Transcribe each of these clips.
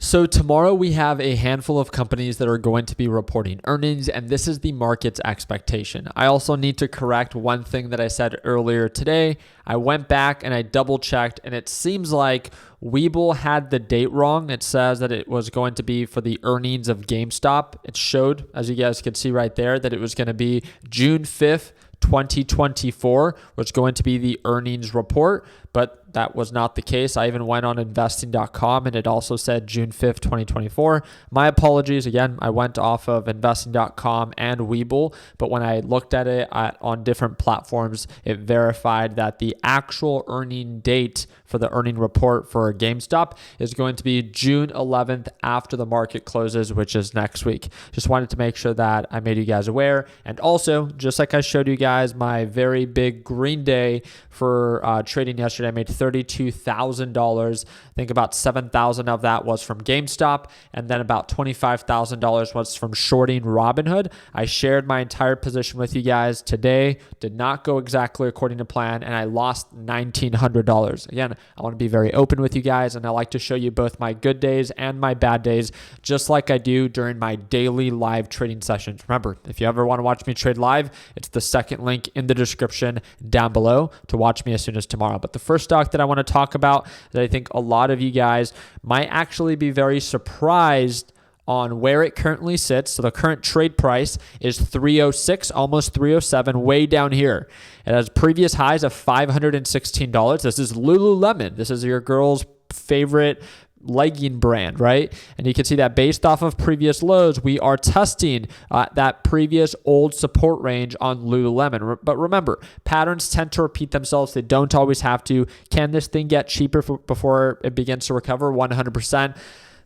So tomorrow we have a handful of companies that are going to be reporting earnings, and this is the market's expectation. I also need to correct one thing that I said earlier today. I went back and I double checked, and it seems like Webull had the date wrong. It says that it was going to be for the earnings of GameStop. It showed, as you guys can see right there, that it was going to be June 5th, 2024 was going to be the earnings report, but that was not the case. I even went on investing.com and it also said June 5th, 2024. My apologies. Again, I went off of investing.com and Webull, but when I looked at it on different platforms, it verified that the actual earning date for the earning report for GameStop is going to be June 11th after the market closes, which is next week. Just wanted to make sure that I made you guys aware. And also, just like I showed you guys, my very big green day for trading yesterday, I made $32,000. I think about $7,000 of that was from GameStop, and then about $25,000 was from shorting Robinhood. I shared my entire position with you guys today. Did not go exactly according to plan, and I lost $1,900. Again, I want to be very open with you guys, and I like to show you both my good days and my bad days, just like I do during my daily live trading sessions. Remember, if you ever want to watch me trade live, it's the second link in the description down below to watch me as soon as tomorrow. But the first stock that I want to talk about that I think a lot of you guys might actually be very surprised on where it currently sits. So the current trade price is 306, almost 307, way down here. It has previous highs of $516. This is Lululemon. This is your girl's favorite legging brand, right? And you can see that based off of previous lows, we are testing that previous old support range on Lululemon. But remember, patterns tend to repeat themselves. They don't always have to. Can this thing get cheaper before it begins to recover? 100%.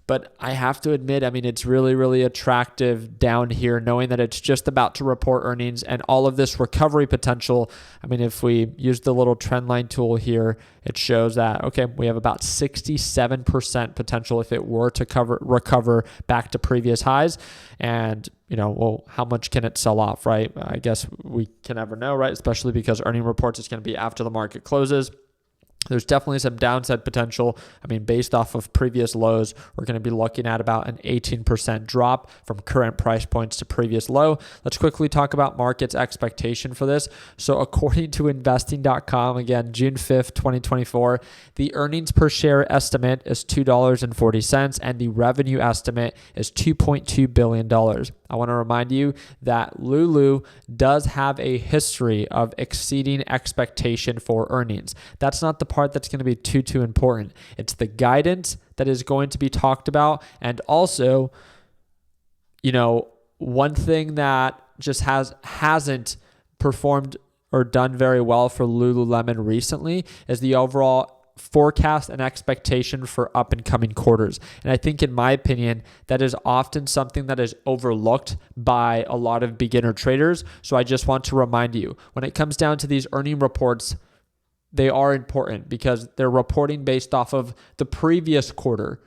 But I have to admit, I mean, it's really, really attractive down here, knowing that it's just about to report earnings and all of this recovery potential. I mean, if we use the little trend line tool here, it shows that, okay, we have about 67% potential if it were to recover back to previous highs. And, well, how much can it sell off, right? I guess we can never know, right? Especially because earning reports is going to be after the market closes. There's definitely some downside potential. I mean, based off of previous lows, we're going to be looking at about an 18% drop from current price points to previous low. Let's quickly talk about market's expectation for this. So according to investing.com, again, June 5th, 2024, the earnings per share estimate is $2.40 and the revenue estimate is $2.2 billion. I want to remind you that Lulu does have a history of exceeding expectation for earnings. That's not the part that's going to be too important. It's the guidance that is going to be talked about. And also, one thing that just hasn't performed or done very well for Lululemon recently is the overall forecast and expectation for up and coming quarters. And I think, in my opinion, that is often something that is overlooked by a lot of beginner traders. So I just want to remind you, when it comes down to these earning reports, they are important because they're reporting based off of the previous quarter.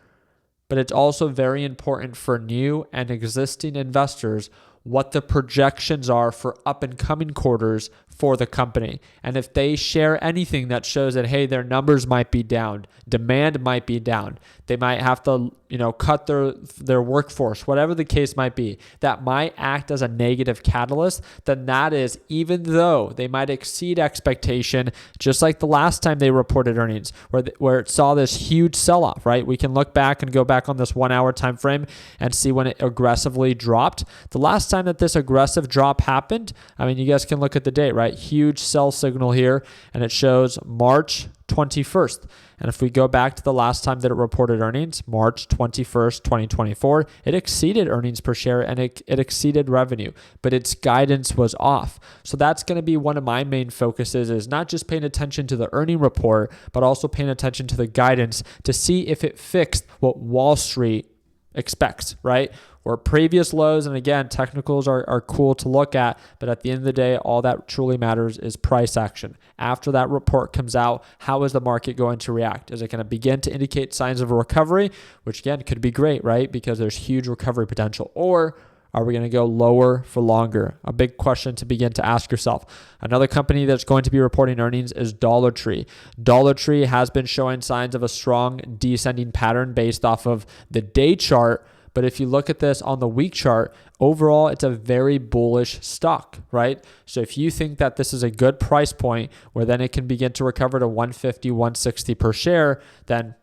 But it's also very important for new and existing investors what the projections are for up and coming quarters for the company. And if they share anything that shows that, hey, their numbers might be down, demand might be down, they might have to, cut their workforce, whatever the case might be, that might act as a negative catalyst, then that is, even though they might exceed expectation, just like the last time they reported earnings, where it saw this huge sell-off, right? We can look back and go back on this 1 hour time frame and see when it aggressively dropped. The last time that this aggressive drop happened, I mean, you guys can look at the date, right? Huge sell signal here, and it shows March 21st. And if we go back to the last time that it reported earnings, March 21st, 2024, it exceeded earnings per share and it exceeded revenue, but its guidance was off. So that's going to be one of my main focuses, is not just paying attention to the earning report, but also paying attention to the guidance to see if it fixed what Wall Street expects, right? Or previous lows. And again, technicals are cool to look at, but at the end of the day, all that truly matters is price action. After that report comes out, how is the market going to react? Is it going to begin to indicate signs of a recovery, which again could be great, right? Because there's huge recovery potential. Or Are we going to go lower for longer? A big question to begin to ask yourself. Another company that's going to be reporting earnings is Dollar Tree. Dollar Tree has been showing signs of a strong descending pattern based off of the day chart. But if you look at this on the week chart, overall, it's a very bullish stock, right? So if you think that this is a good price point where then it can begin to recover to 150, 160 per share, then,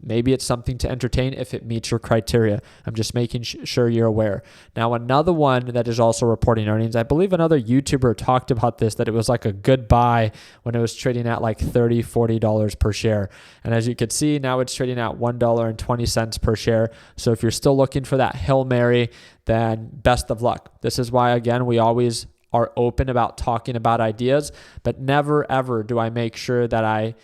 maybe it's something to entertain if it meets your criteria. I'm just making sure you're aware. Now, another one that is also reporting earnings, I believe another YouTuber talked about this, that it was like a good buy when it was trading at like $30, $40 per share. And as you can see, now it's trading at $1.20 per share. So if you're still looking for that Hail Mary, then best of luck. This is why, again, we always are open about talking about ideas, but never, ever do I make sure that I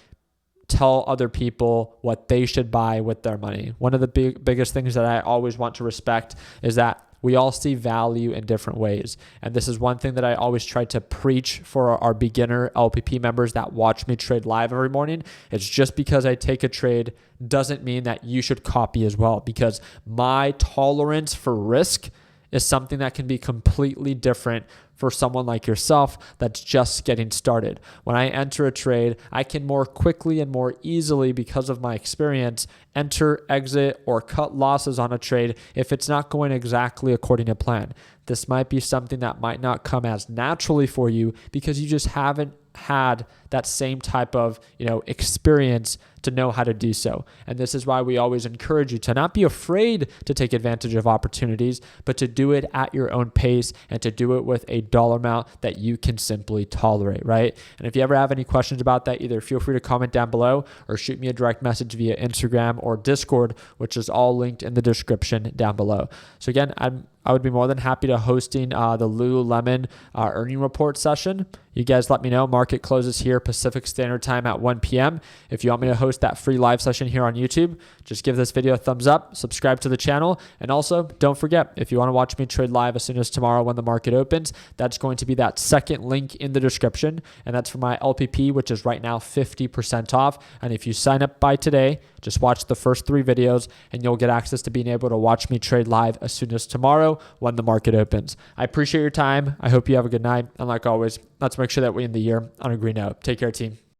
tell other people what they should buy with their money. One of the biggest things that I always want to respect is that we all see value in different ways. And this is one thing that I always try to preach for our beginner LPP members that watch me trade live every morning. It's just because I take a trade doesn't mean that you should copy as well, because my tolerance for risk is something that can be completely different for someone like yourself that's just getting started. When I enter a trade, I can more quickly and more easily, because of my experience, enter, exit, or cut losses on a trade if it's not going exactly according to plan. This might be something that might not come as naturally for you because you just haven't had that same type of, experience to know how to do so. And this is why we always encourage you to not be afraid to take advantage of opportunities, but to do it at your own pace and to do it with a dollar amount that you can simply tolerate, right? And if you ever have any questions about that, either feel free to comment down below or shoot me a direct message via Instagram or Discord, which is all linked in the description down below. So again, I would be more than happy to hosting the Lululemon earning report session. You guys let me know. Market closes here Pacific Standard Time at 1 p.m. If you want me to host that free live session here on YouTube, just give this video a thumbs up, subscribe to the channel, and also don't forget, if you want to watch me trade live as soon as tomorrow when the market opens, that's going to be that second link in the description, and that's for my LPP, which is right now 50% off. And if you sign up by today, just watch the first 3 videos and you'll get access to being able to watch me trade live as soon as tomorrow when the market opens. I appreciate your time. I hope you have a good night. And like always, let's make sure that we end the year on a green note. Take care, team.